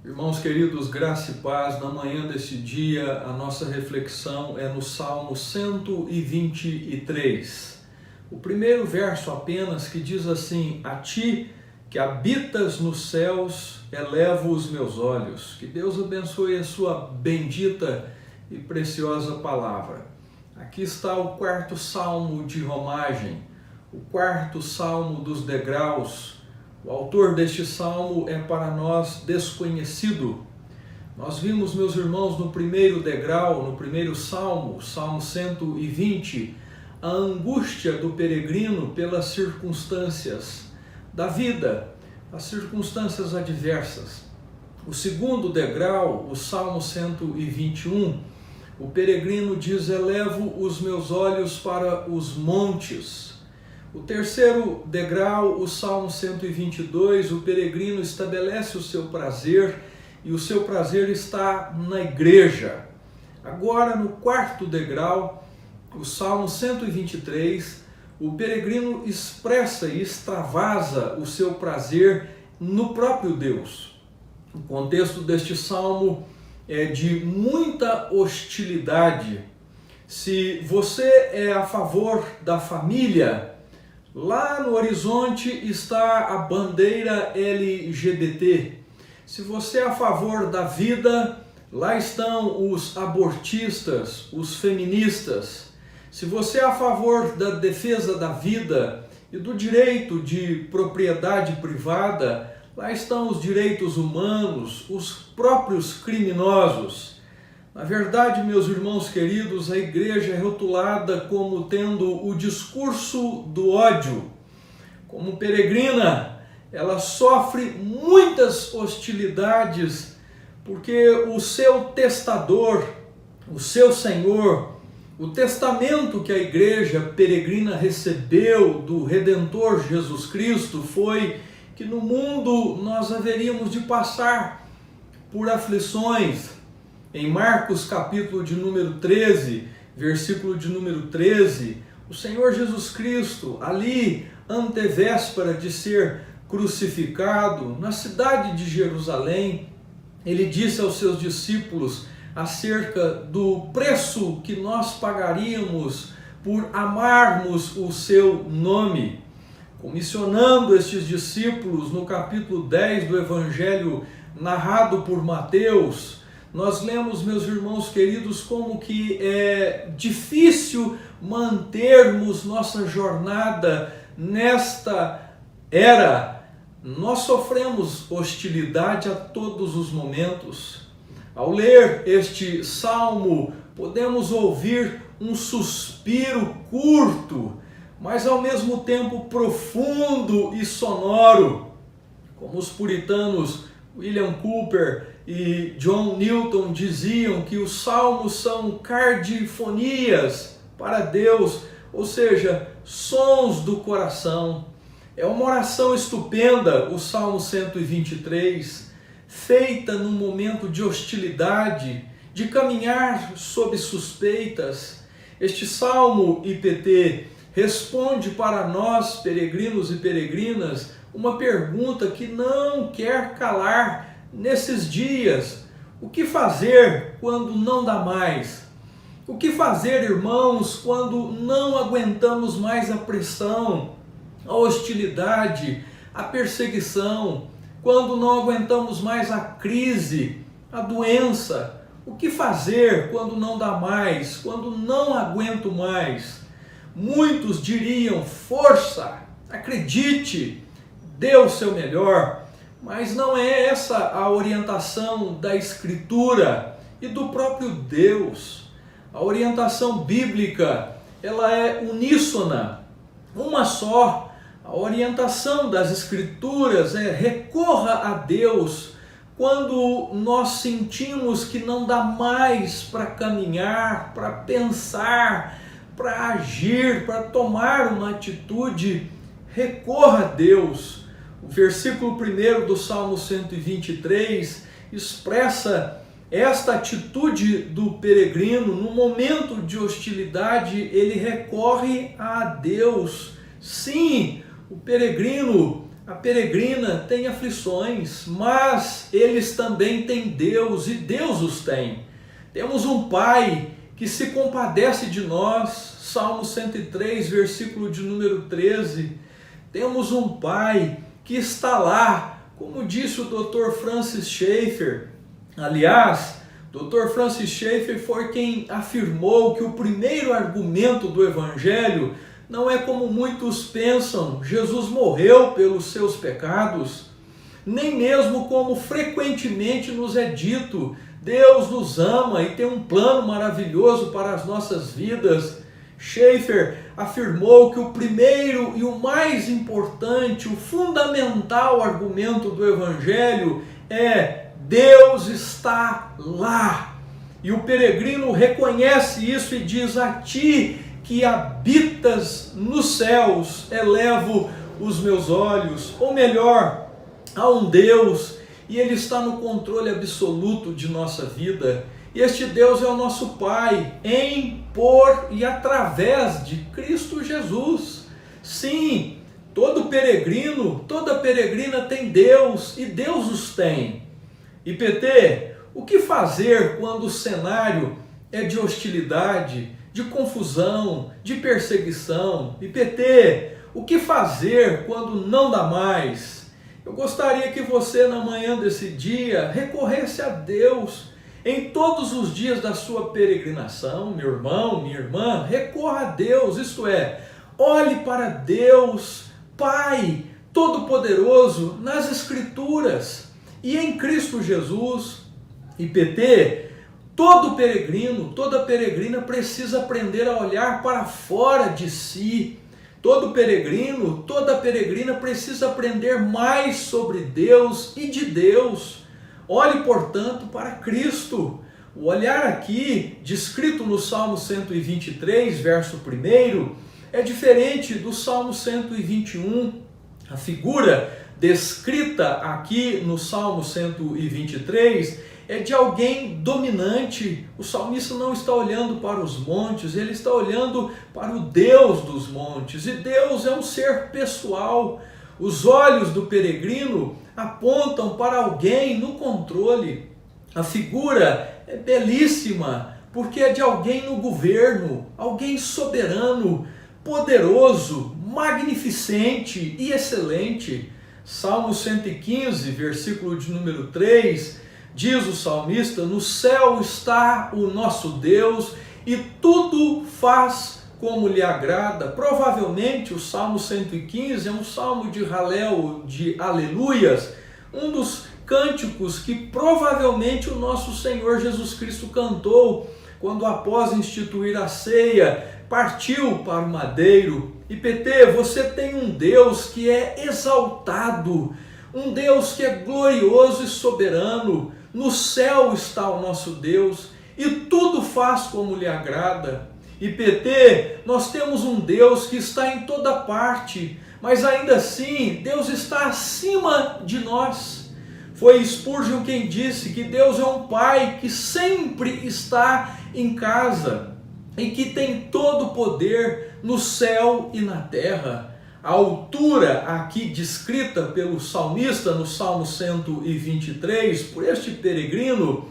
Irmãos queridos, graça e paz. Na manhã deste dia, a nossa reflexão é no Salmo 123. O primeiro verso apenas, que diz assim: A ti que habitas nos céus, elevo os meus olhos. Que Deus abençoe a sua bendita e preciosa palavra. Aqui está o quarto salmo de romagem, o quarto salmo dos degraus. O autor deste salmo é para nós desconhecido. Nós vimos, meus irmãos, no primeiro degrau, no primeiro salmo, Salmo 120, a angústia do peregrino pelas circunstâncias da vida, as circunstâncias adversas. O segundo degrau, o Salmo 121, o peregrino diz: elevo os meus olhos para os montes. O terceiro degrau, o Salmo 122, o peregrino estabelece o seu prazer, e o seu prazer está na igreja. Agora, no quarto degrau, o Salmo 123, o peregrino expressa e extravasa o seu prazer no próprio Deus. O contexto deste salmo é de muita hostilidade. Se você é a favor da família, lá no horizonte está a bandeira LGBT. Se você é a favor da vida, lá estão os abortistas, os feministas. Se você é a favor da defesa da vida e do direito de propriedade privada, lá estão os direitos humanos, os próprios criminosos. Na verdade, meus irmãos queridos, a igreja é rotulada como tendo o discurso do ódio. Como peregrina, ela sofre muitas hostilidades, porque o seu testador, o seu Senhor, o testamento que a igreja peregrina recebeu do Redentor Jesus Cristo foi que no mundo nós haveríamos de passar por aflições. Em Marcos capítulo de número 13, versículo de número 13, o Senhor Jesus Cristo, ali antevéspera de ser crucificado, na cidade de Jerusalém, ele disse aos seus discípulos acerca do preço que nós pagaríamos por amarmos o seu nome. Comissionando estes discípulos no capítulo 10 do Evangelho narrado por Mateus, nós lemos, meus irmãos queridos, como que é difícil mantermos nossa jornada nesta era. Nós sofremos hostilidade a todos os momentos. Ao ler este salmo, podemos ouvir um suspiro curto, mas ao mesmo tempo profundo e sonoro. Como os puritanos William Cowper e John Newton diziam que os salmos são cardifonias para Deus, ou seja, sons do coração. É uma oração estupenda, o Salmo 123, feita num momento de hostilidade, de caminhar sob suspeitas. Este Salmo IPT responde para nós, peregrinos e peregrinas, uma pergunta que não quer calar nesses dias. O que fazer quando não dá mais? O que fazer, irmãos, quando não aguentamos mais a pressão, a hostilidade, a perseguição, quando não aguentamos mais a crise, a doença? O que fazer quando não dá mais, quando não aguento mais? Muitos diriam: força, acredite, dê o seu melhor. Mas não é essa a orientação da Escritura e do próprio Deus. A orientação bíblica, ela é uníssona, uma só. A orientação das Escrituras é: recorra a Deus quando nós sentimos que não dá mais para caminhar, para pensar, para agir, para tomar uma atitude. Recorra a Deus. O versículo 1 do Salmo 123 expressa esta atitude do peregrino. No momento de hostilidade, ele recorre a Deus. Sim, o peregrino a peregrina tem aflições, mas eles também têm Deus e Deus os tem. Temos um Pai que se compadece de nós, Salmo 103, versículo de número 13. Temos um Pai que está lá, como disse o Dr. Francis Schaeffer. Aliás, Dr. Francis Schaeffer foi quem afirmou que o primeiro argumento do Evangelho não é como muitos pensam, Jesus morreu pelos seus pecados, nem mesmo como frequentemente nos é dito, Deus nos ama e tem um plano maravilhoso para as nossas vidas. Schaeffer afirmou que o primeiro e o mais importante, o fundamental argumento do Evangelho é: Deus está lá. E o peregrino reconhece isso e diz: a ti que habitas nos céus, elevo os meus olhos. Ou melhor, há um Deus e Ele está no controle absoluto de nossa vida. E este Deus é o nosso Pai, em, por e através de Cristo Jesus. Sim, todo peregrino, toda peregrina tem Deus e Deus os tem. IPT, o que fazer quando o cenário é de hostilidade, de confusão, de perseguição? IPT, o que fazer quando não dá mais? Eu gostaria que você, na manhã desse dia, recorresse a Deus. Em todos os dias da sua peregrinação, meu irmão, minha irmã, recorra a Deus, isto é, olhe para Deus, Pai Todo-Poderoso, nas Escrituras e em Cristo Jesus. IPT, todo peregrino, toda peregrina precisa aprender a olhar para fora de si. Todo peregrino, toda peregrina precisa aprender mais sobre Deus e de Deus. Olhe, portanto, para Cristo. O olhar aqui, descrito no Salmo 123, verso 1, é diferente do Salmo 121. A figura descrita aqui no Salmo 123 é de alguém dominante. O salmista não está olhando para os montes, ele está olhando para o Deus dos montes. E Deus é um ser pessoal. Os olhos do peregrino apontam para alguém no controle. A figura é belíssima, porque é de alguém no governo, alguém soberano, poderoso, magnificente e excelente. Salmo 115, versículo de número 3, diz o salmista: no céu está o nosso Deus e tudo faz como lhe agrada. Provavelmente o Salmo 115 é um salmo de Halel, de aleluias, um dos cânticos que provavelmente o nosso Senhor Jesus Cristo cantou quando, após instituir a ceia, partiu para o madeiro. IPT, você tem um Deus que é exaltado, um Deus que é glorioso e soberano. No céu está o nosso Deus e tudo faz como lhe agrada. IPT, nós temos um Deus que está em toda parte, mas ainda assim Deus está acima de nós. Foi Spurgeon quem disse que Deus é um Pai que sempre está em casa e que tem todo o poder no céu e na terra. A altura aqui descrita pelo salmista no Salmo 123, por este peregrino,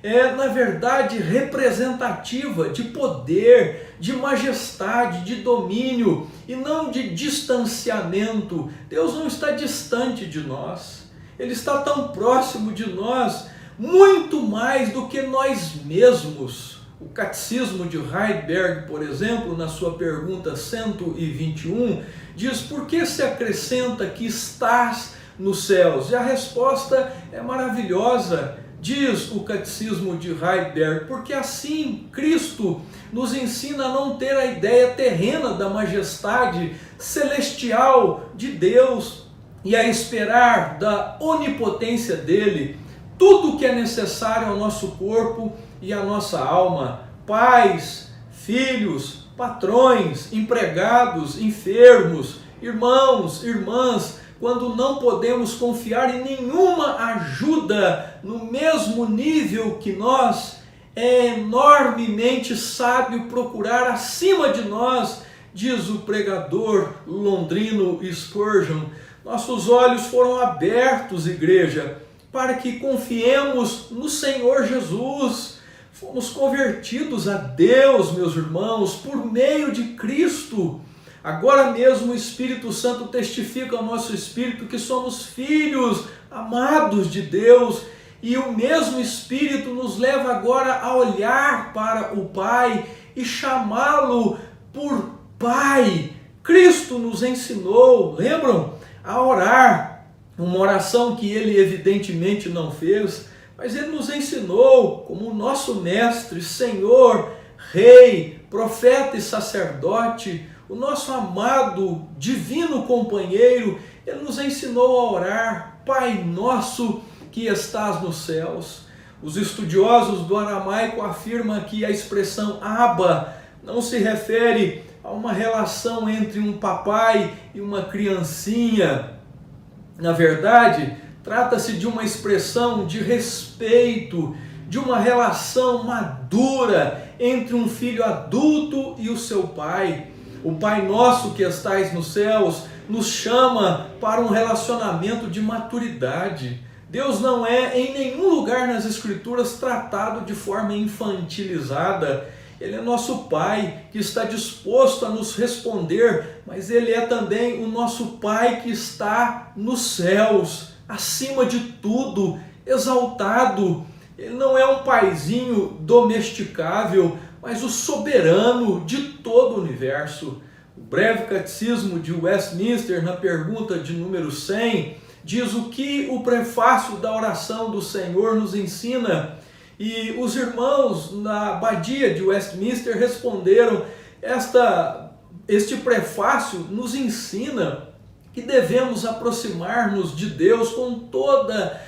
é, na verdade, representativa de poder, de majestade, de domínio e não de distanciamento. Deus não está distante de nós, Ele está tão próximo de nós, muito mais do que nós mesmos. O Catecismo de Heidelberg, por exemplo, na sua pergunta 121, diz: por que se acrescenta que estás nos céus? E a resposta é maravilhosa. Diz o Catecismo de Heidelberg: porque assim Cristo nos ensina a não ter a ideia terrena da majestade celestial de Deus e a esperar da onipotência dele tudo o que é necessário ao nosso corpo e à nossa alma. Pais, filhos, patrões, empregados, enfermos, irmãos, irmãs, quando não podemos confiar em nenhuma ajuda no mesmo nível que nós, é enormemente sábio procurar acima de nós, diz o pregador londrino Spurgeon. Nossos olhos foram abertos, igreja, para que confiemos no Senhor Jesus. Fomos convertidos a Deus, meus irmãos, por meio de Cristo. Agora mesmo o Espírito Santo testifica ao nosso espírito que somos filhos amados de Deus, e o mesmo Espírito nos leva agora a olhar para o Pai e chamá-lo por Pai. Cristo nos ensinou, lembram? A orar, uma oração que ele evidentemente não fez, mas ele nos ensinou como nosso mestre, Senhor, Rei, profeta e sacerdote, o nosso amado, divino companheiro. Ele nos ensinou a orar: Pai nosso que estás nos céus. Os estudiosos do aramaico afirmam que a expressão Abba não se refere a uma relação entre um papai e uma criancinha. Na verdade, trata-se de uma expressão de respeito, de uma relação madura entre um filho adulto e o seu pai. O Pai nosso que estais nos céus nos chama para um relacionamento de maturidade. Deus não é em nenhum lugar nas Escrituras tratado de forma infantilizada. Ele é nosso Pai que está disposto a nos responder, mas Ele é também o nosso Pai que está nos céus, acima de tudo, exaltado. Ele não é um paizinho domesticável, mas o soberano de todo o universo. O breve catecismo de Westminster, na pergunta de número 100, diz o que o prefácio da oração do Senhor nos ensina. E os irmãos na abadia de Westminster responderam: este prefácio nos ensina que devemos aproximar-nos de Deus com toda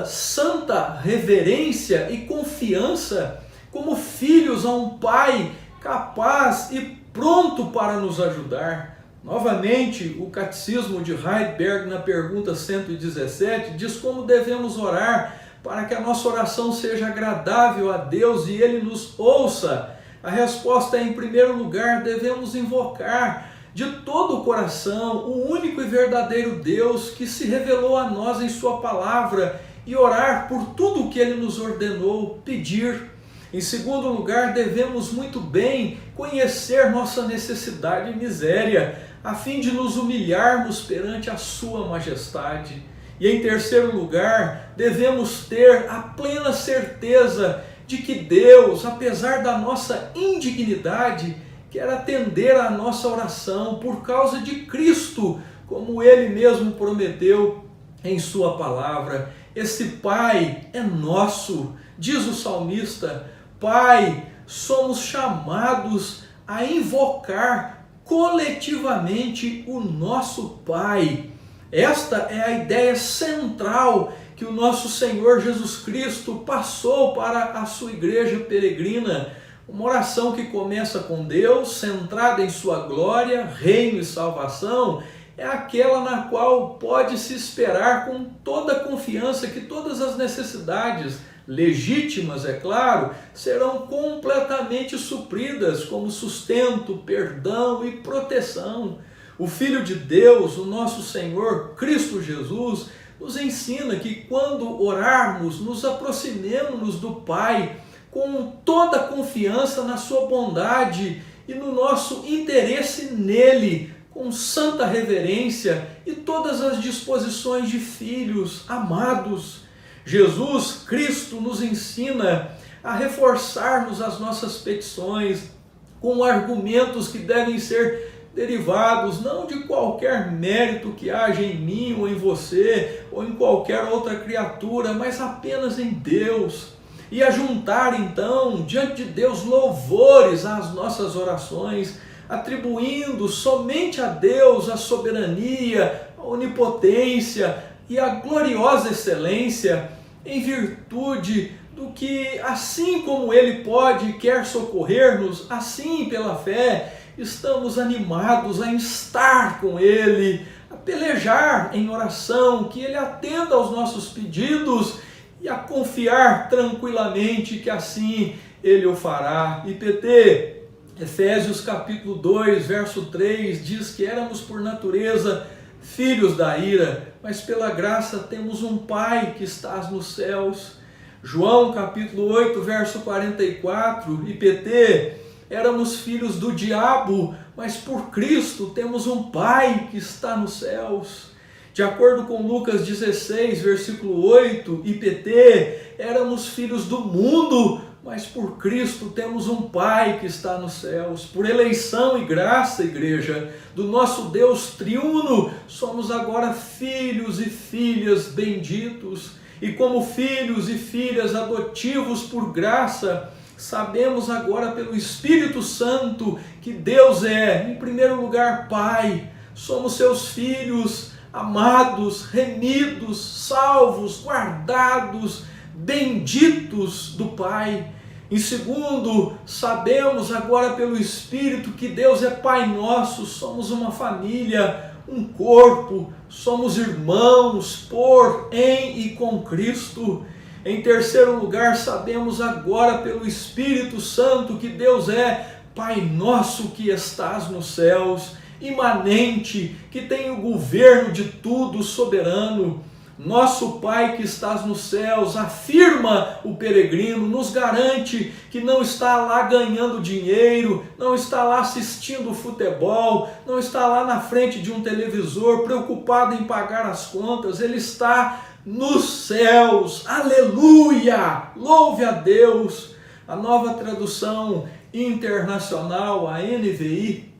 santa reverência e confiança, como filhos a um Pai capaz e pronto para nos ajudar. Novamente, o Catecismo de Heidelberg, na pergunta 117, diz como devemos orar para que a nossa oração seja agradável a Deus e Ele nos ouça. A resposta é: em primeiro lugar, devemos invocar de todo o coração o único e verdadeiro Deus que se revelou a nós em Sua palavra e orar por tudo o que Ele nos ordenou pedir. Em segundo lugar, devemos muito bem conhecer nossa necessidade e miséria, a fim de nos humilharmos perante a Sua majestade. E em terceiro lugar, devemos ter a plena certeza de que Deus, apesar da nossa indignidade, quer atender à nossa oração por causa de Cristo, como Ele mesmo prometeu em Sua palavra. Esse Pai é nosso, diz o salmista. Pai, somos chamados a invocar coletivamente o nosso Pai. Esta é a ideia central que o nosso Senhor Jesus Cristo passou para a sua igreja peregrina. Uma oração que começa com Deus, centrada em sua glória, reino e salvação, é aquela na qual pode-se esperar com toda a confiança que todas as necessidades, legítimas, é claro, serão completamente supridas, como sustento, perdão e proteção. O Filho de Deus, o nosso Senhor, Cristo Jesus, nos ensina que quando orarmos, nos aproximemos do Pai com toda a confiança na Sua bondade e no nosso interesse nele, com santa reverência e todas as disposições de filhos amados. Jesus Cristo nos ensina a reforçarmos as nossas petições com argumentos que devem ser derivados não de qualquer mérito que haja em mim ou em você ou em qualquer outra criatura, mas apenas em Deus. E a juntar então diante de Deus louvores às nossas orações, atribuindo somente a Deus a soberania, a onipotência e a gloriosa excelência, em virtude do que, assim como Ele pode e quer socorrer-nos, assim pela fé, estamos animados a estar com Ele, a pelejar em oração, que Ele atenda aos nossos pedidos e a confiar tranquilamente que assim Ele o fará. IPT, Efésios capítulo 2, verso 3, diz que éramos por natureza filhos da ira, mas pela graça temos um Pai que estás nos céus. João capítulo 8, verso 44, IPT, éramos filhos do diabo, mas por Cristo temos um Pai que está nos céus. De acordo com Lucas 16, versículo 8, IPT, éramos filhos do mundo, mas por Cristo temos um Pai que está nos céus. Por eleição e graça, igreja, do nosso Deus triuno, somos agora filhos e filhas benditos. E como filhos e filhas adotivos por graça, sabemos agora pelo Espírito Santo que Deus é, em primeiro lugar, Pai. Somos seus filhos, amados, remidos, salvos, guardados, benditos do Pai. Em segundo, sabemos agora pelo Espírito que Deus é Pai nosso, somos uma família, um corpo, somos irmãos por, em e com Cristo. Em terceiro lugar, sabemos agora pelo Espírito Santo que Deus é Pai nosso que estás nos céus, imanente, que tem o governo de tudo, soberano. Nosso Pai que estás nos céus, afirma o peregrino, nos garante que não está lá ganhando dinheiro, não está lá assistindo futebol, não está lá na frente de um televisor preocupado em pagar as contas, Ele está nos céus. Aleluia! Louve a Deus! A Nova Tradução Internacional, a NVI,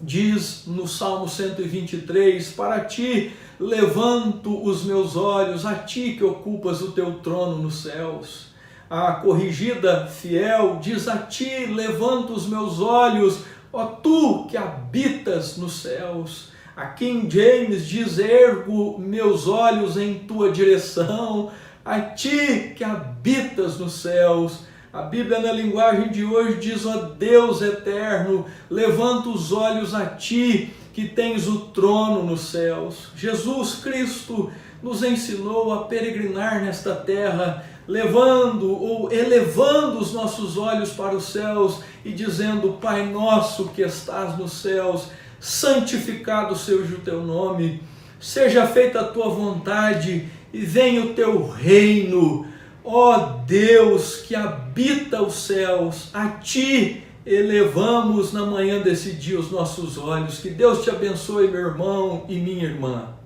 diz no Salmo 123, para ti levanto os meus olhos, a ti que ocupas o teu trono nos céus. A Corrigida Fiel diz, a ti levanto os meus olhos, ó tu que habitas nos céus. A King James diz, ergo meus olhos em tua direção, a ti que habitas nos céus. A Bíblia na linguagem de hoje diz, ó Deus eterno, levanta os olhos a ti que tens o trono nos céus. Jesus Cristo nos ensinou a peregrinar nesta terra, levando ou elevando os nossos olhos para os céus e dizendo, Pai nosso que estás nos céus, santificado seja o teu nome, seja feita a tua vontade e venha o teu reino. Ó Deus que habita os céus, a ti elevamos na manhã desse dia os nossos olhos. Que Deus te abençoe, meu irmão e minha irmã.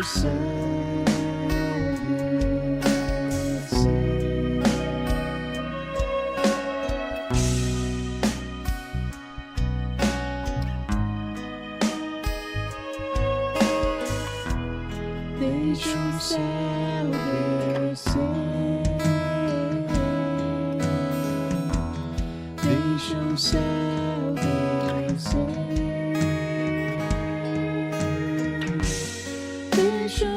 o céu descer. Deixa o céu descer. Deixa o céu descer. Deixa